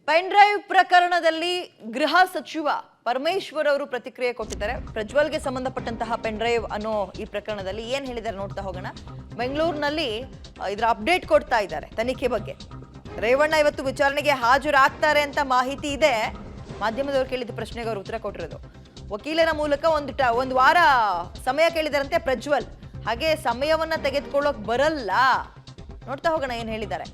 Pen drive ಪ್ರಕರಣದಲ್ಲಿ ಗೃಹ ಸಚಿವ ಪರಮೇಶ್ವರ್ ಅವರು ಪ್ರತಿಕ್ರಿಯೆ ಕೊಟ್ಟಿದ್ದಾರೆ. ಪ್ರಜ್ವಲ್ಗೆ ಸಂಬಂಧಪಟ್ಟಂತಹ ಪೆನ್ ಡ್ರೈವ್ ಅನ್ನೋ ಈ ಪ್ರಕರಣದಲ್ಲಿ ಏನ್ ಹೇಳಿದ್ದಾರೆ ನೋಡ್ತಾ ಹೋಗೋಣ. ಬೆಂಗಳೂರಿನಲ್ಲಿ ಇದರ ಅಪ್ಡೇಟ್ ಕೊಡ್ತಾ ಇದ್ದಾರೆ ತನಿಖೆ ಬಗ್ಗೆ. ರೇವಣ್ಣ ಇವತ್ತು ವಿಚಾರಣೆಗೆ ಹಾಜರಾಗ್ತಾರೆ ಅಂತ ಮಾಹಿತಿ ಇದೆ. ಮಾಧ್ಯಮದವರು ಕೇಳಿದ ಪ್ರಶ್ನೆಗೆ ಅವರು ಉತ್ತರ ಕೊಟ್ಟಿರೋದು. ವಕೀಲರ ಮೂಲಕ ಒಂದು ವಾರ ಸಮಯ ಕೇಳಿದಾರಂತೆ ಪ್ರಜ್ವಲ್. ಹಾಗೆ ಸಮಯವನ್ನ ತೆಗೆದುಕೊಳ್ಳೋಕ್ ಬರಲ್ಲ. ನೋಡ್ತಾ ಹೋಗೋಣ ಏನ್ ಹೇಳಿದ್ದಾರೆ.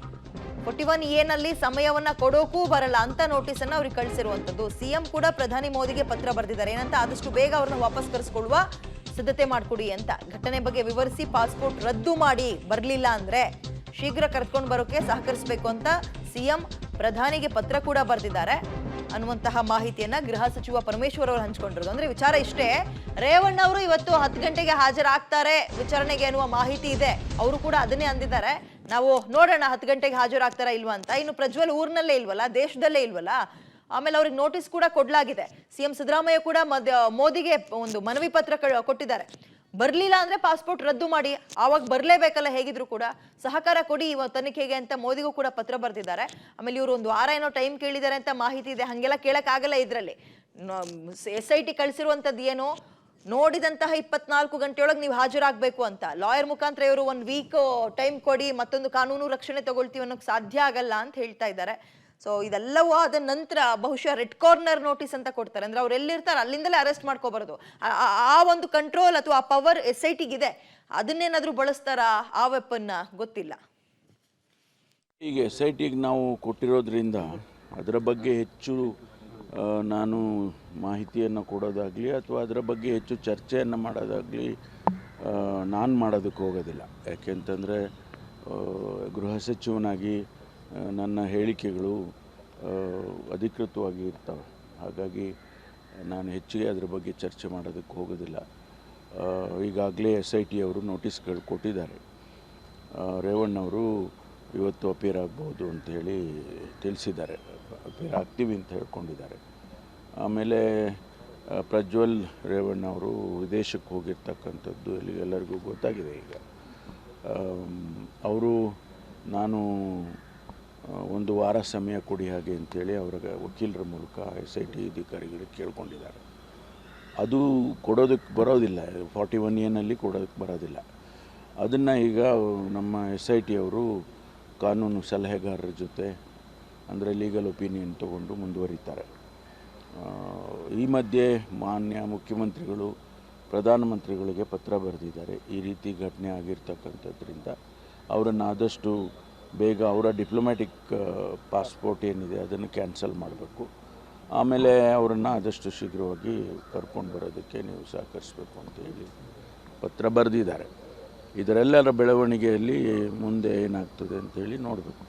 41A ನಲ್ಲಿ ಸಮಯವನ್ನ ಕೊಡೋಕೂ ಬರಲ್ಲ ಅಂತ ನೋಟಿಸ್ ಅನ್ನ ಅವ್ರಿಗೆ ಕಳಿಸಿರುವಂತದ್ದು. ಸಿಎಂ ಕೂಡ ಪ್ರಧಾನಿ ಮೋದಿಗೆ ಪತ್ರ ಬರೆದಿದ್ದಾರೆ. ಏನಂತ ಆದಷ್ಟು ಬೇಗ ಅವ್ರನ್ನ ವಾಪಸ್ ಕರೆಸ್ಕೊಳ್ಳುವ ಸಿದ್ಧತೆ ಮಾಡ್ಕೊಡಿ ಅಂತ. ಘಟನೆ ಬಗ್ಗೆ ವಿವರಿಸಿ ಪಾಸ್ಪೋರ್ಟ್ ರದ್ದು ಮಾಡಿ, ಬರ್ಲಿಲ್ಲ ಅಂದ್ರೆ ಶೀಘ್ರ ಕರೆದುಕೊಂಡು ಬರೋಕೆ ಸಹಕರಿಸಬೇಕು ಅಂತ ಸಿಎಂ ಪ್ರಧಾನಿಗೆ ಪತ್ರ ಕೂಡ ಬರೆದಿದ್ದಾರೆ ಅನ್ನುವಂತಹ ಮಾಹಿತಿಯನ್ನ ಗೃಹ ಸಚಿವ ಪರಮೇಶ್ವರ್ ಅವರು ಹಂಚಿಕೊಂಡಿರೋದು. ಅಂದ್ರೆ ವಿಚಾರ ಇಷ್ಟೇ, ರೇವಣ್ಣ ಅವರು ಇವತ್ತು 10 ಗಂಟೆಗೆ ಹಾಜರಾಗ್ತಾರೆ ವಿಚಾರಣೆಗೆ ಅನ್ನುವ ಮಾಹಿತಿ ಇದೆ. ಅವರು ಕೂಡ ಅದನ್ನೇ ಅಂದಿದ್ದಾರೆ. ನಾವು ನೋಡೋಣ 10 ಗಂಟೆಗೆ ಹಾಜರಾಗ್ತಾರಾ ಇಲ್ವಾ ಅಂತ. ಇನ್ನು ಪ್ರಜ್ವಲ್ ಊರ್ನಲ್ಲೇ ಇಲ್ವಲ್ಲ, ದೇಶದಲ್ಲೇ ಇಲ್ವಲ್ಲ. ಆಮೇಲೆ ಅವ್ರಿಗೆ ನೋಟಿಸ್ ಕೂಡ ಕೊಡ್ಲಾಗಿದೆ. ಸಿಎಂ ಸಿದ್ದರಾಮಯ್ಯ ಕೂಡ ಮೋದಿಗೆ ಒಂದು ಮನವಿ ಪತ್ರ ಕೊಟ್ಟಿದ್ದಾರೆ. ಬರ್ಲಿಲ್ಲ ಅಂದ್ರೆ ಪಾಸ್ಪೋರ್ಟ್ ರದ್ದು ಮಾಡಿ, ಆವಾಗ ಬರ್ಲೇಬೇಕಲ್ಲ, ಹೇಗಿದ್ರು ಕೂಡ ಸಹಕಾರ ಕೊಡಿ ತನಿಖೆಗೆ ಅಂತ ಮೋದಿಗೂ ಕೂಡ ಪತ್ರ ಬರೆದಿದ್ದಾರೆ. ಆಮೇಲೆ ಇವರು ಒಂದು ವಾರ ಏನೋ ಟೈಮ್ ಕೇಳಿದ್ದಾರೆ ಅಂತ ಮಾಹಿತಿ ಇದೆ. ಹಂಗೆಲ್ಲ ಕೇಳಕ್ ಆಗಲ್ಲ. ಇದ್ರಲ್ಲಿ SIT ಕಳಿಸಿರುವಂತದ್ದು ಏನು, ನೋಡಿದಂತಹ 24 ಗಂಟೆಯೊಳಗೆ ನೀವು ಹಾಜರಾಗಬೇಕು ಅಂತ. ಲಾಯರ್ ಮುಖಾಂತರ ಇವರು 1 ವೀಕ್ ಟೈಮ್ ಕೊಡಿ, ಮತ್ತೊಂದು ಕಾನೂನು ರಕ್ಷಣೆ ತಗೊಳ್ತೀವಿ ಅನ್ನೋಕೆ ಸಾಧ್ಯ ಆಗಲ್ಲ ಅಂತ ಹೇಳ್ತಾ ಇದ್ದಾರೆ. ಸೊ ಇದೆಲ್ಲವೂ ಆದ ನಂತರ ಬಹುಶಃ ರೆಡ್ ಕಾರ್ನರ್ ನೋಟಿಸ್ ಅಂತ ಕೊಡ್ತಾರೆ. ಅಂದ್ರೆ ಅವ್ರು ಎಲ್ಲಿರ್ತಾರೆ ಅಲ್ಲಿಂದಲೇ ಅರೆಸ್ಟ್ ಮಾಡ್ಕೋಬಾರದು. ಆ ಒಂದು ಕಂಟ್ರೋಲ್ ಅಥವಾ ಆ ಪವರ್ SITಗಿದೆ. ಅದನ್ನೇನಾದ್ರೂ ಬಳಸ್ತಾರಾ ಆ ವೆಪನ್ನ ಗೊತ್ತಿಲ್ಲ. ಈಗ SITಗೆ ನಾವು ಕೊಟ್ಟಿರೋದ್ರಿಂದ ಅದರ ಬಗ್ಗೆ ಹೆಚ್ಚು ನಾನು ಮಾಹಿತಿಯನ್ನು ಕೊಡೋದಾಗಲಿ ಅಥವಾ ಅದರ ಬಗ್ಗೆ ಹೆಚ್ಚು ಚರ್ಚೆಯನ್ನು ಮಾಡೋದಾಗಲಿ ನಾನು ಮಾಡೋದಕ್ಕೆ ಹೋಗೋದಿಲ್ಲ. ಯಾಕೆಂತಂದರೆ ಗೃಹ ಸಚಿವನಾಗಿ ನನ್ನ ಹೇಳಿಕೆಗಳು ಅಧಿಕೃತವಾಗಿ ಇರ್ತವೆ. ಹಾಗಾಗಿ ನಾನು ಹೆಚ್ಚಿಗೆ ಅದರ ಬಗ್ಗೆ ಚರ್ಚೆ ಮಾಡೋದಕ್ಕೆ ಹೋಗೋದಿಲ್ಲ. ಈಗಾಗಲೇ SIT ಅವರು ನೋಟಿಸ್ಗಳು ಕೊಟ್ಟಿದ್ದಾರೆ. ರೇವಣ್ಣವರು ಇವತ್ತು ಅಪೇರ್ ಆಗ್ಬೋದು ಅಂಥೇಳಿ ತಿಳಿಸಿದ್ದಾರೆ. ಅಪೇರ್ ಆಗ್ತೀವಿ ಅಂತ ಹೇಳ್ಕೊಂಡಿದ್ದಾರೆ. ಆಮೇಲೆ ಪ್ರಜ್ವಲ್ ರೇವಣ್ಣ ಅವರು ವಿದೇಶಕ್ಕೆ ಹೋಗಿರ್ತಕ್ಕಂಥದ್ದು ಎಲ್ಲರಿಗೂ ಗೊತ್ತಾಗಿದೆ. ಈಗ ಅವರು ನಾನು ಒಂದು ವಾರ ಸಮಯ ಕೊಡಿ ಹಾಗೆ ಅಂಥೇಳಿ ಅವರ ವಕೀಲರ ಮೂಲಕ SIT ಅಧಿಕಾರಿಗಳಿಗೆ ಕೇಳ್ಕೊಂಡಿದ್ದಾರೆ. ಅದು ಕೊಡೋದಕ್ಕೆ ಬರೋದಿಲ್ಲ. 41A ನಲ್ಲಿ ಕೊಡೋದಕ್ಕೆ ಬರೋದಿಲ್ಲ. ಅದನ್ನು ಈಗ ನಮ್ಮ SIT ಅವರು ಕಾನೂನು ಸಲಹೆಗಾರರ ಜೊತೆ ಅಂದರೆ ಲೀಗಲ್ ಒಪಿನಿಯನ್ ತಗೊಂಡು ಮುಂದುವರಿತಾರೆ. ಈ ಮಧ್ಯೆ ಮಾನ್ಯ ಮುಖ್ಯಮಂತ್ರಿಗಳು ಪ್ರಧಾನಮಂತ್ರಿಗಳಿಗೆ ಪತ್ರ ಬರೆದಿದ್ದಾರೆ. ಈ ರೀತಿ ಘಟನೆ ಆಗಿರ್ತಕ್ಕಂಥದ್ರಿಂದ ಅವರನ್ನು ಆದಷ್ಟು ಬೇಗ ಅವರ ಡಿಪ್ಲೊಮ್ಯಾಟಿಕ್ ಪಾಸ್ಪೋರ್ಟ್ ಏನಿದೆ ಅದನ್ನು ಕ್ಯಾನ್ಸಲ್ ಮಾಡಬೇಕು. ಆಮೇಲೆ ಅವರನ್ನು ಆದಷ್ಟು ಶೀಘ್ರವಾಗಿ ಕರ್ಕೊಂಡು ಬರೋದಕ್ಕೆ ನೀವು ಸಹಕರಿಸಬೇಕು ಅಂತೇಳಿ ಪತ್ರ ಬರೆದಿದ್ದಾರೆ. ಇದರೆಲ್ಲರ ಬೆಳವಣಿಗೆಯಲ್ಲಿ ಮುಂದೆ ಏನಾಗ್ತದೆ ಅಂತೇಳಿ ನೋಡಬೇಕು.